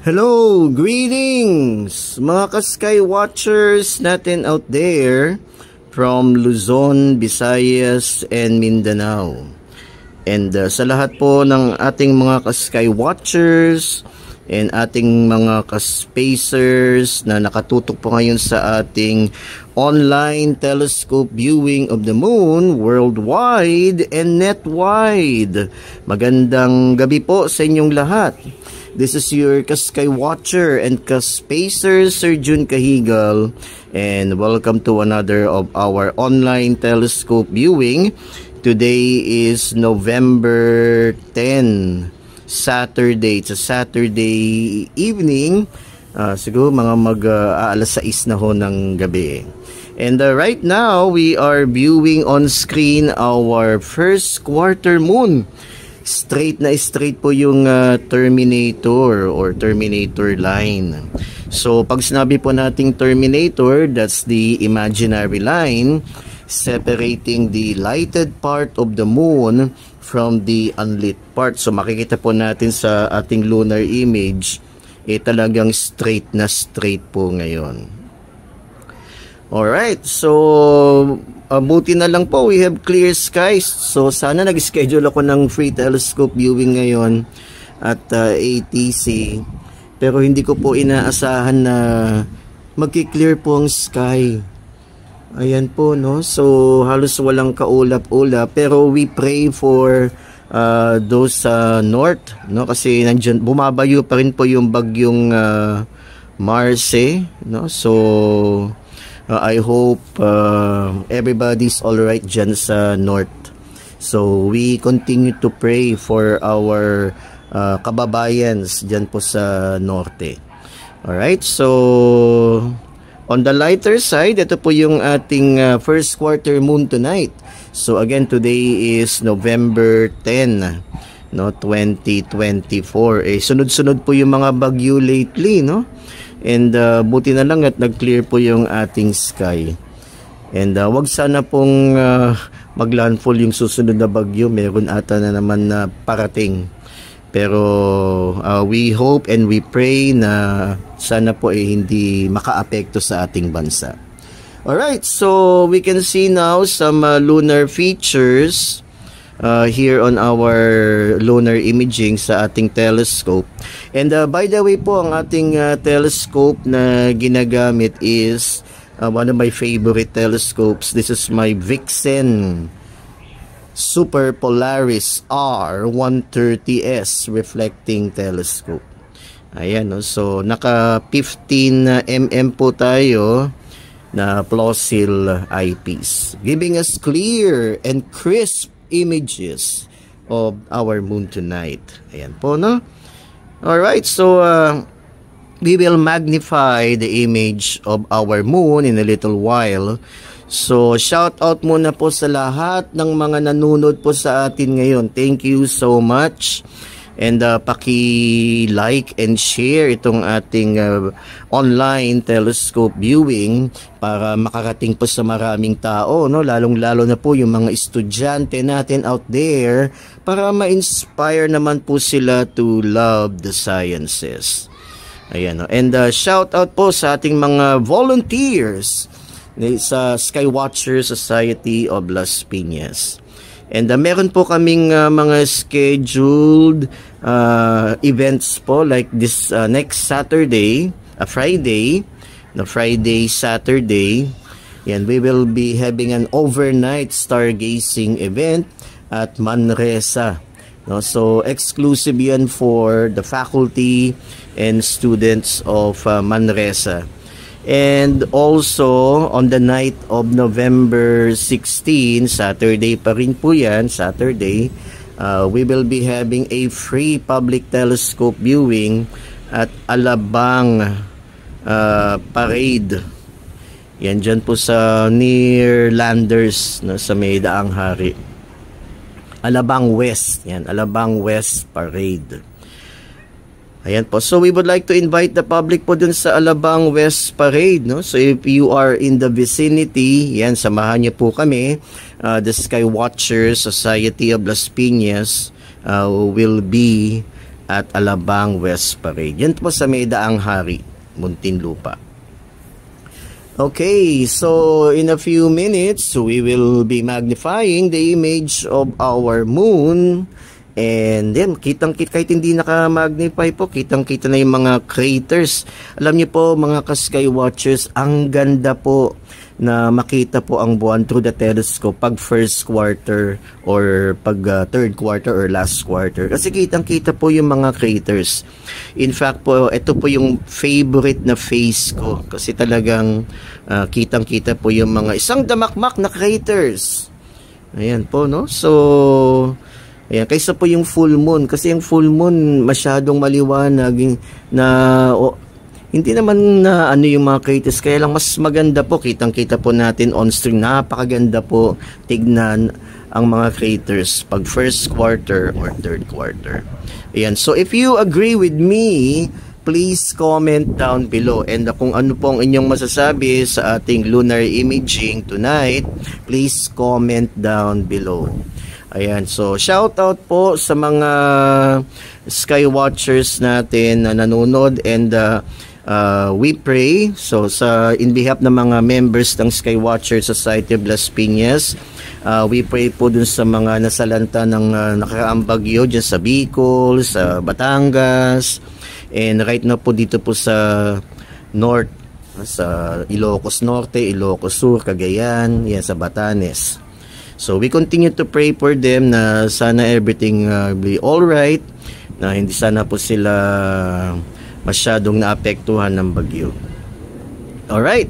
Hello, greetings mga ka-Sky Watchers natin out there from Luzon, Visayas, and Mindanao. And sa lahat po ng ating mga ka-Sky Watchers and ating mga ka-spacers na nakatutok po ngayon sa ating online telescope viewing of the moon worldwide and netwide. Magandang gabi po sa inyong lahat. This is your ka-Sky Watcher and ka-spacer, Sir Jun Cahigal, and welcome to another of our online telescope viewing. Today is November 10, Saturday. It's a Saturday evening, siguro mga alas 6 na ho ng gabi. And right now, we are viewing on screen our first quarter moon. Straight po yung terminator or terminator line. So pag sinabi po nating terminator, that's the imaginary line separating the lighted part of the moon from the unlit part. So makikita po natin sa ating lunar image, talagang straight po ngayon. Alright, so buti na lang po, we have clear skies. So sana nag-schedule ako ng free telescope viewing ngayon at ATC. Pero hindi ko po inaasahan na magki-clear po ang sky. Ayan po, no? So halos walang kaulap-ulap. Pero we pray for those north, no? Kasi nandiyan, bumabayo pa rin po yung bagyong Marce, no? So I hope everybody's alright dyan sa north. So we continue to pray for our kababayans dyan po sa norte. Alright, so on the lighter side, ito po yung ating first quarter moon tonight. So again, today is November 10, no, 2024. Sunod-sunod po yung mga bagyo lately, no? And buti na lang at nag-clear po yung ating sky. And wag sana pong maglandfall yung susunod na bagyo. Meron ata na naman na parating. Pero we hope and we pray na sana po hindi makaapekto sa ating bansa. Alright, so we can see now some lunar features here on our lunar imaging sa ating telescope. And by the way po, ang ating telescope na ginagamit is one of my favorite telescopes. This is my Vixen Super Polaris R130S reflecting telescope. Ayan, no? So naka 15 mm po tayo na Plausil eyepiece, giving us clear and crisp images of our moon tonight. Ayan po, no? Alright, so we will magnify the image of our moon in a little while. So shout out muna po sa lahat ng mga nanonood po sa atin ngayon. Thank you so much. And paki-like and share itong ating online telescope viewing para makarating po sa maraming tao, no? Lalong-lalo na po yung mga estudyante natin out there para ma-inspire naman po sila to love the sciences. Ayan, no? And shout out po sa ating mga volunteers sa Skywatcher Society of Las Piñas. And meron po kaming mga scheduled events po like this next Saturday, Friday, Saturday. Yan, we will be having an overnight stargazing event at Manresa. No? So exclusive yan for the faculty and students of Manresa. And also on the night of November 16, Saturday pa rin po yan, Saturday, we will be having a free public telescope viewing at Alabang Parade. Yan dyan po sa near Landers, no, sa may Daang Hari. Alabang West, yan, Alabang West Parade. Ayan po. So we would like to invite the public po dun sa Alabang West Parade, no? So if you are in the vicinity, yan, samahan niyo po kami. The Skywatcher Society of Las Piñas will be at Alabang West Parade. Yan po sa may Daang Hari, Muntinlupa. Okay, so in a few minutes, we will be magnifying the image of our moon. And then, kitang-kita, kahit hindi naka-magnify po, kitang-kita na yung mga craters. Alam niyo po, mga ka-sky watchers, ang ganda po na makita po ang buwan through the telescope pag first quarter or pag third quarter or last quarter. Kasi kitang-kita po yung mga craters. In fact po, ito po yung favorite na phase ko. Kasi talagang kitang-kita po yung mga isang damakmak na craters. Ayan po, no? So, ayan, kaysa po yung full moon. Kasi yung full moon masyadong maliwanag na hindi naman na ano yung mga craters. Kaya lang mas maganda po. Kitang-kita po natin on screen. Napakaganda po tignan ang mga craters pag first quarter or third quarter. Ayan. So if you agree with me, please comment down below. And kung ano po ang inyong masasabi sa ating lunar imaging tonight, please comment down below. Ayan, so shout out po sa mga sky watchers natin na nanonood, and we pray. So in behalf ng mga members ng Sky Watcher Society of Las Piñas, we pray po dun sa mga nasalanta ng nakaraang bagyo dyan sa Bicol, sa Batangas, and right now po dito po sa North, sa Ilocos Norte, Ilocos Sur, Cagayan, yan sa Batanes. So we continue to pray for them na sana everything be alright, na hindi sana po sila masyadong naapektuhan ng bagyo. Alright,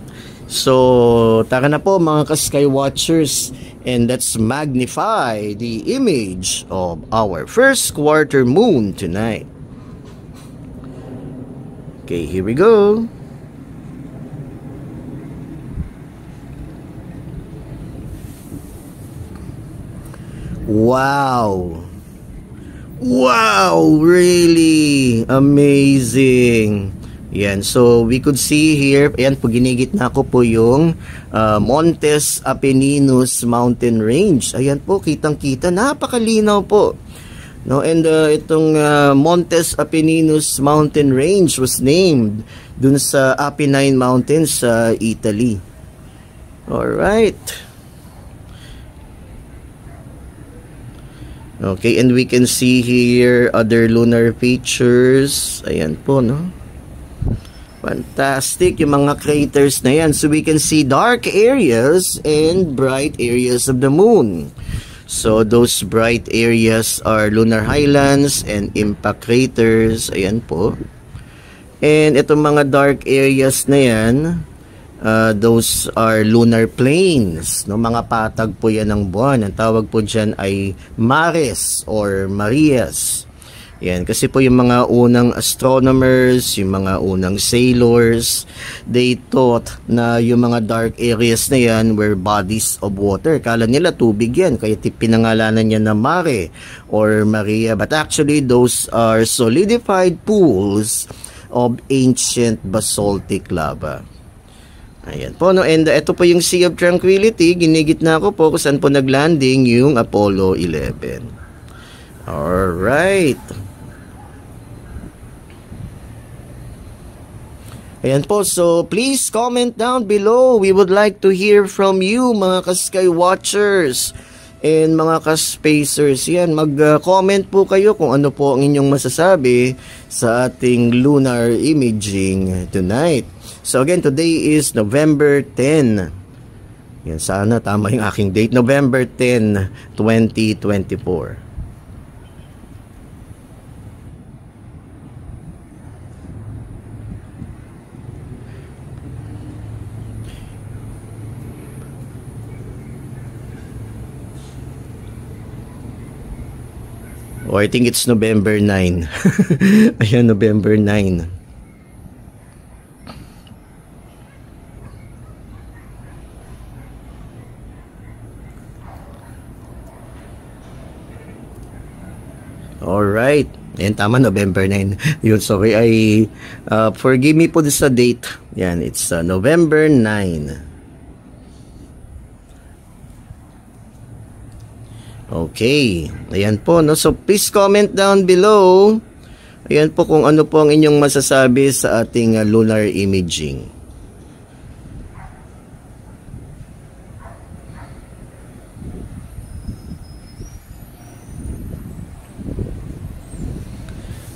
so tara na po mga ka-sky watchers, and let's magnify the image of our first quarter moon tonight. Okay, here we go. Wow! Wow! Really amazing! Yan, so we could see here, ayan po, ginigit na ako po yung Montes Apenninus Mountain Range. Ayan po, kitang-kita, napakalinaw po. No, and itong Montes Apenninus Mountain Range was named dun sa Apennine Mountains sa Italy. Alright. Okay, and we can see here other lunar features. Ayan po, no? Fantastic, yung mga craters na yan. So we can see dark areas and bright areas of the moon. So those bright areas are lunar highlands and impact craters. Ayan po. And itong mga dark areas na yan, those are lunar plains, no? Mga patag po yan ng buwan. Ang tawag po dyan ay mares or Marias. Yan, kasi po yung mga unang astronomers, yung mga unang sailors, they thought na yung mga dark areas na yan were bodies of water. Kala nila tubig yan, kaya pinangalanan niya na mare or Maria. But actually, those are solidified pools of ancient basaltic lava. Ayan po, no? And ito po yung Sea of Tranquility. Ginigit na ako po kung saan po naglanding yung Apollo 11. Alright. Ayan po, so please comment down below. We would like to hear from you, mga ka-sky watchers and mga ka-spacers. Yan, mag-comment po kayo kung ano po ang inyong masasabi sa ating lunar imaging tonight. So again, today is November 10. Yan, sana tama yung aking date. November 10, 2024. Oh, I think it's November 9. Ayan, November 9. Alright. Ayan, tama, November 9. Yun, sorry. Forgive me po sa date. Yan, it's November 9. Okay. Ayan po, no? So, please comment down below Ayan po kung ano po ang inyong masasabi sa ating lunar imaging.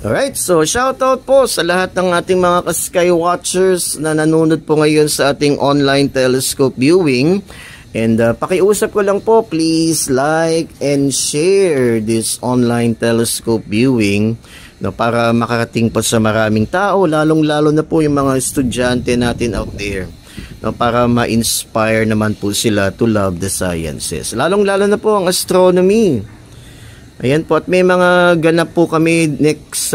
Alright, so shoutout po sa lahat ng ating mga ka-sky watchers na nanonood po ngayon sa ating online telescope viewing. And pakiusap ko lang po, please like and share this online telescope viewing, no, para makarating po sa maraming tao, lalong-lalo na po yung mga estudyante natin out there, no, para ma-inspire naman po sila to love the sciences. Lalong-lalo na po ang astronomy. Ayan po, at may mga ganap po kami next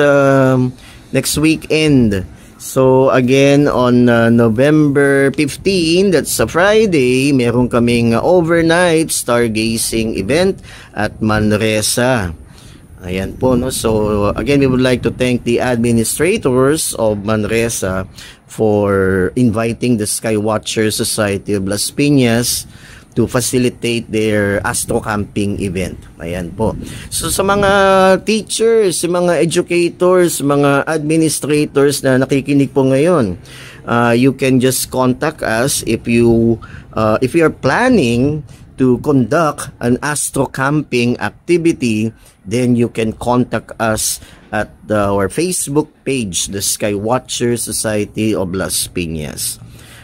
weekend. So again, on November 15, that's a Friday, meron kaming overnight stargazing event at Manresa. Ayan po, no? So again, we would like to thank the administrators of Manresa for inviting the Skywatcher Society of Las Piñas to facilitate their astro camping event. Ayan po. So sa mga teachers, sa mga educators, mga administrators na nakikinig po ngayon, you can just contact us if you are planning to conduct an astro camping activity. Then you can contact us at our Facebook page, the Skywatcher Society of Las Piñas.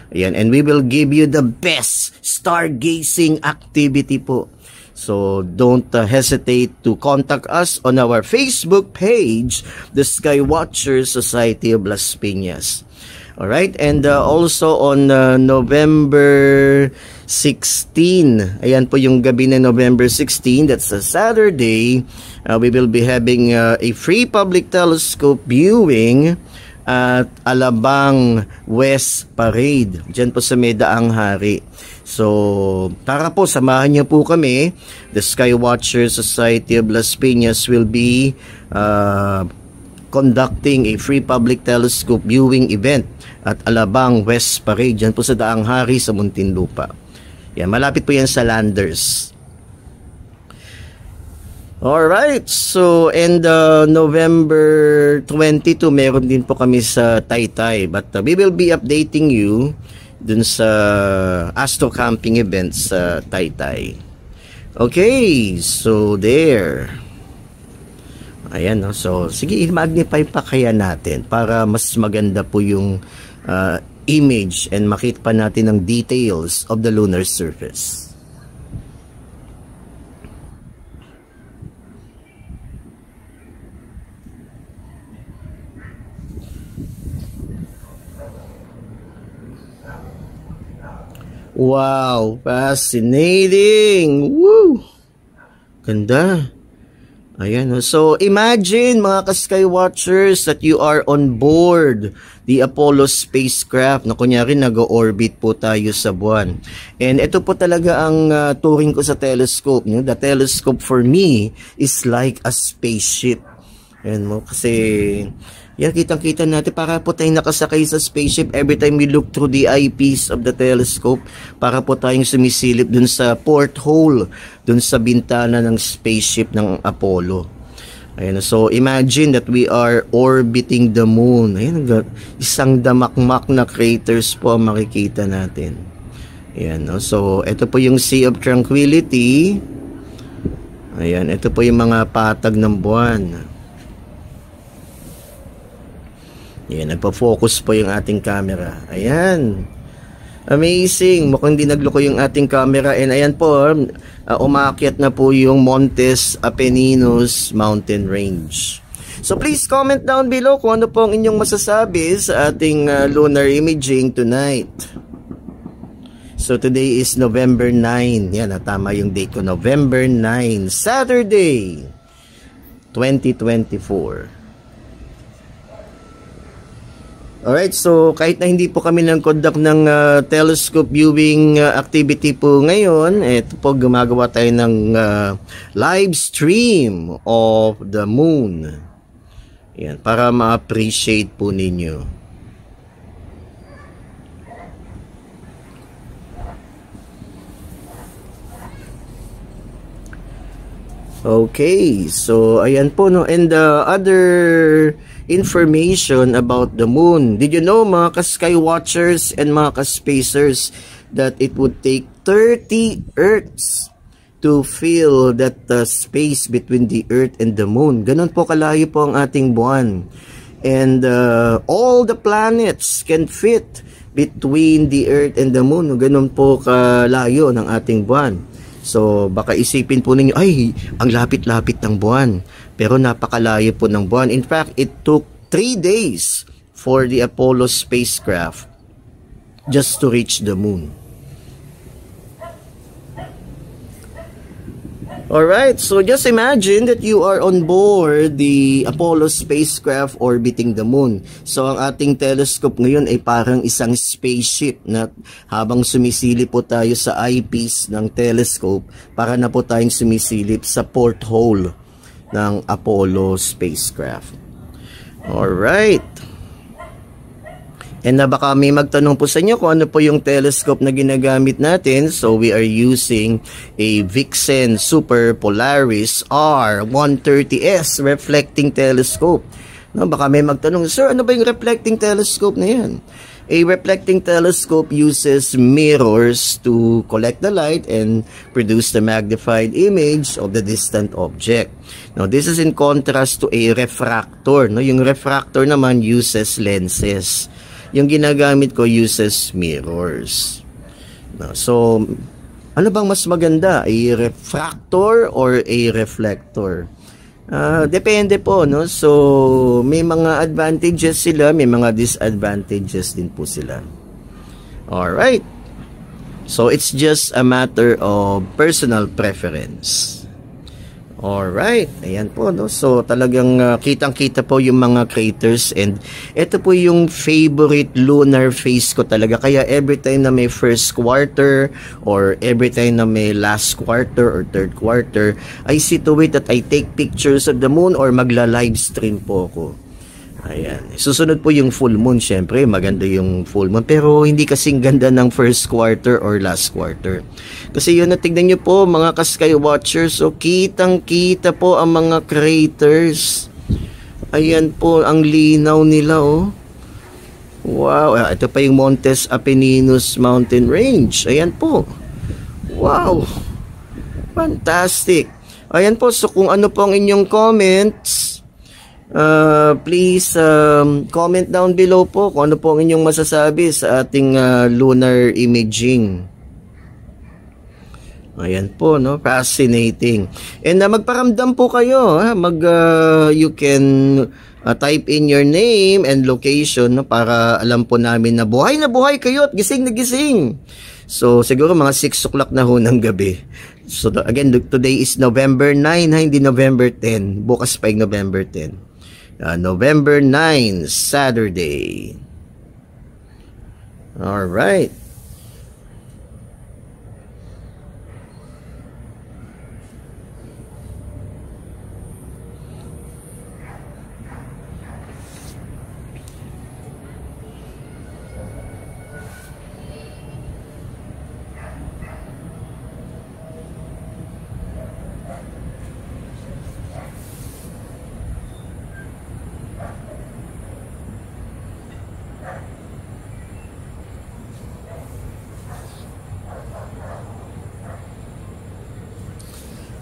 Ayan, and we will give you the best stargazing activity po. So don't hesitate to contact us on our Facebook page, the Skywatcher Society of Las Piñas. Alright, and also on November 16, ayan po yung gabi na November 16, that's a Saturday, we will be having a free public telescope viewing at Alabang West Parade, dyan po sa Medaang Hari. So, para po samahan niyo po kami, the Skywatcher Society of Las Piñas will be conducting a free public telescope viewing event at Alabang West Parade, dyan po sa Daang Hari sa Muntinlupa. Yan, malapit po yan sa Landers. Alright, so and November 22 meron din po kami sa Taytay, but we will be updating you dun sa astro camping event sa Taytay. Okay, so there. Ayan, no? So sige, i-magnify pa kaya natin para mas maganda po yung image and makita pa natin ang details of the lunar surface. Wow, fascinating! Woo! Ganda. Ayan. So, imagine mga ka-skywatchers that you are on board the Apollo spacecraft na kunyari nag-orbit po tayo sa buwan. And ito po talaga ang turing ko sa telescope. The telescope for me is like a spaceship. Ayan mo, kasi yan, kitang-kita natin para po tayong nakasakay sa spaceship every time we look through the eyepiece of the telescope, para po tayong sumisilip dun sa porthole, dun sa bintana ng spaceship ng Apollo. Ayan, so imagine that we are orbiting the moon. Ayan, isang damakmak na craters po ang makikita natin. Ayan, no? So ito po yung Sea of Tranquility. Ayan, ito po yung mga patag ng buwan. Ayan, nagpa-focus po yung ating camera. Ayan. Amazing. Mukhang di nagloko yung ating camera. And ayan po, umakyat na po yung Montes Apeninos Mountain Range. So please comment down below kung ano po ang inyong masasabi sa ating lunar imaging tonight. So today is November 9. Yan, tama yung date ko. November 9, Saturday, 2024. Alright, so kahit na hindi po kami nag-conduct ng telescope viewing activity po ngayon, ito po gumagawa tayo ng live stream of the moon. Yan, para ma-appreciate po ninyo. Okay, so ayan po no, and the other information about the moon. Did you know mga ka-sky watchers and mga ka-spacers that it would take 30 Earths to fill that space between the Earth and the moon? Ganun po kalayo po ang ating buwan. And all the planets can fit between the Earth and the moon. Ganun po kalayo ng ating buwan. So, baka isipin po ninyo, ay, ang lapit-lapit ng buwan. Pero napakalayo po ng buwan. In fact, it took 3 days for the Apollo spacecraft just to reach the moon. Alright, so just imagine that you are on board the Apollo spacecraft orbiting the moon. So ang ating telescope ngayon ay parang isang spaceship na habang sumisilip po tayo sa eyepiece ng telescope, para na po tayong sumisilip sa porthole ng Apollo spacecraft. Alright. And baka may magtanong po sa inyo kung ano po yung telescope na ginagamit natin. So we are using a Vixen Super Polaris R130S reflecting telescope. No, baka may magtanong, sir, ano ba yung reflecting telescope na yan? A reflecting telescope uses mirrors to collect the light and produce the magnified image of the distant object. Now, this is in contrast to a refractor. No? Yung refractor naman uses lenses. Yung ginagamit ko uses mirrors. No, so, ano bang mas maganda? A refractor or a reflector? Depende po, no? So, may mga advantages sila, may mga disadvantages din po sila. Alright. So, it's just a matter of personal preference. Alright, ayan po, no? So talagang kitang-kita po yung mga craters, and ito po yung favorite lunar phase ko talaga. Kaya every time na may first quarter or every time na may last quarter or third quarter, I see to it that I take pictures of the moon or magla-live stream po ako. Ayan. Susunod po yung full moon, syempre maganda yung full moon, pero hindi kasing ganda ng first quarter or last quarter. Kasi yun, natignan nyo po mga ka-sky watchers, so kitang-kita po ang mga craters. Ayan po, ang linaw nila, oh. Wow, ito pa yung Montes Apenninus Mountain Range. Ayan po. Wow. Fantastic. Ayan po, so kung ano po ang inyong comments, please comment down below po kung ano po ang inyong masasabi sa ating lunar imaging. Ayan po, no? Fascinating. And magparamdam po kayo, ha? You can type in your name and location, no? Para alam po namin na buhay kayo at gising na gising. So siguro mga 6 o'clock na ho ng gabi. So again, today is November 9, ha? Hindi November 10. Bukas pa yung November 10. November 9, Saturday. Alright.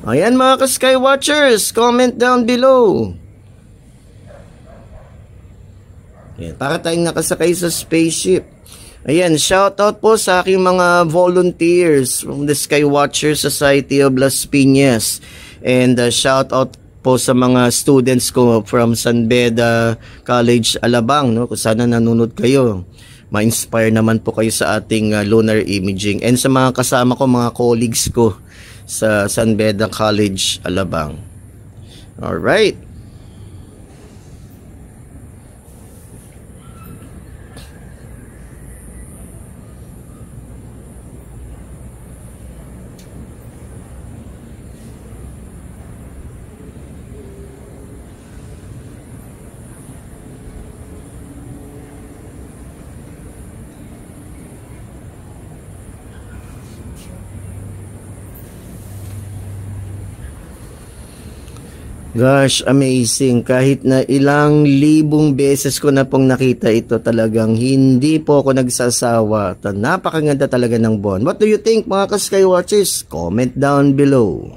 Ayan mga ka-sky watchers, comment down below. Ayan, para tayong nakasakay sa spaceship. Ayan, shoutout po sa aking mga volunteers from the Sky Watchers Society of Las Piñas. And shoutout po sa mga students ko from San Beda College, Alabang. No? Kung sana nanonood kayo, ma-inspire naman po kayo sa ating lunar imaging. And sa mga kasama ko, mga colleagues ko sa San Beda College, Alabang. Alright. Gosh, amazing. Kahit na ilang libong beses ko na pong nakita ito, talagang hindi po ako nagsasawa. Napakaganda talaga ng buwan. What do you think, mga ka-Skywatchers? Comment down below.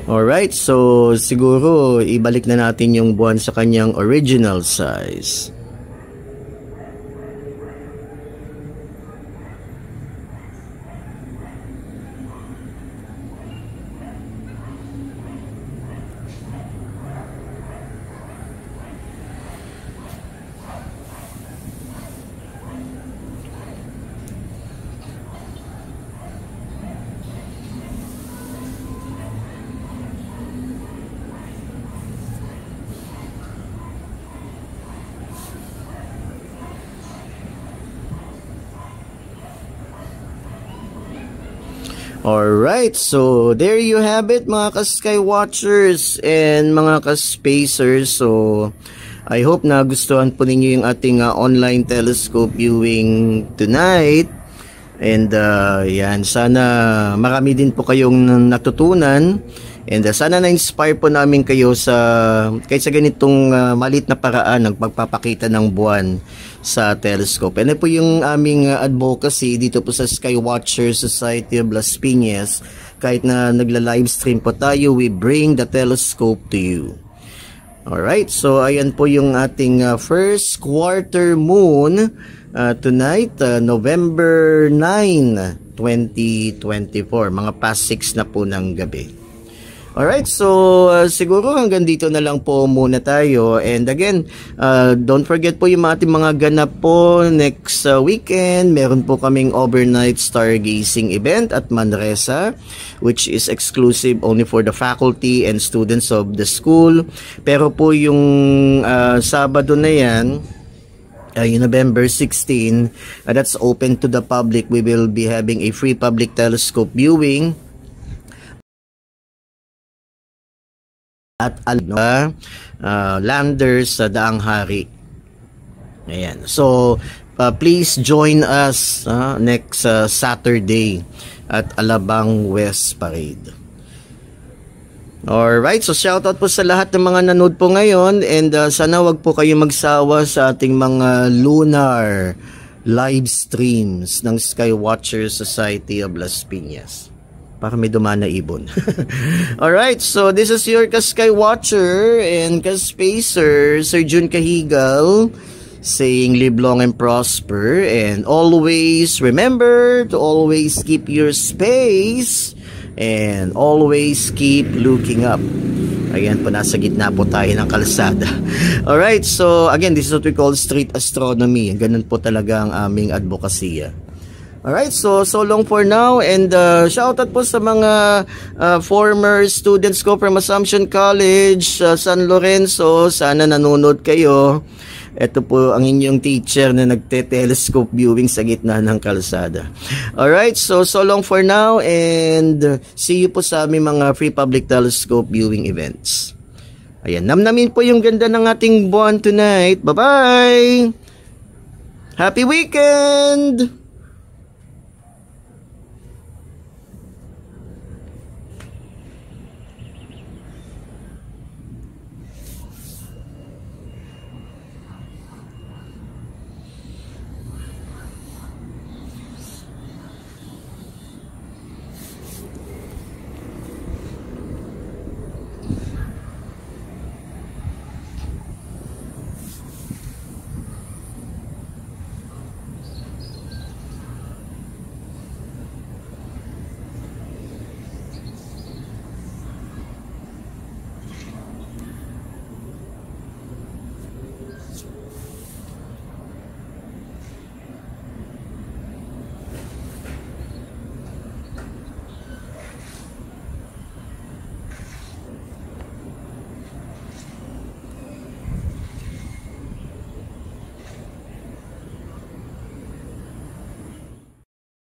Alright, so siguro ibalik na natin yung buwan sa kanyang original size. Alright, so there you have it, mga ka-Skywatchers and mga ka-Spacers. So I hope na gustuhan po ninyo yung ating online telescope viewing tonight. And yan, sana marami din po kayong natutunan. And sana na-inspire po namin kayo kahit sa ganitong maliit na paraan ng pagpapakita ng buwan sa telescope. And po yung aming advocacy dito po sa Skywatcher Society of Las Piñas. Kahit na nagla-livestream po tayo, we bring the telescope to you. Alright, so ayan po yung ating first quarter moon tonight, November 9, 2024. Mga past 6 na po ng gabi. Alright, so siguro hanggang dito na lang po muna tayo. And again, don't forget po yung ating mga ganap po next weekend. Meron po kaming overnight stargazing event at Manresa, which is exclusive only for the faculty and students of the school. Pero po yung Sabado na yan, yung November 16, that's open to the public. We will be having a free public telescope viewing at landers sa Daang Hari. Ayan. So, please join us next Saturday at Alabang West Parade. Alright, so shoutout po sa lahat ng mga nanood po ngayon, and sana wag po kayo magsawa sa ating mga lunar live streams ng Skywatcher Society of Las Piñas. Para may dumana ibon. Alright, so this is your ka-Skywatcher and ka-Spacer, Sir Jun Cahigal, saying live long and prosper, and always remember to always keep your space and always keep looking up. Ayan po, nasa gitna po tayo ng kalsada. Alright, so again, this is what we call street astronomy. Ganun po talaga ang aming advokasya. Alright, so long for now, and shoutout po sa mga former students ko from Assumption College, San Lorenzo. Sana nanonood kayo. Ito po ang inyong teacher na nagte-telescope viewing sa gitna ng kalsada. Alright, so long for now, and see you po sa aming mga free public telescope viewing events. Ayan, namnamin po yung ganda ng ating buwan tonight. Bye-bye! Happy weekend!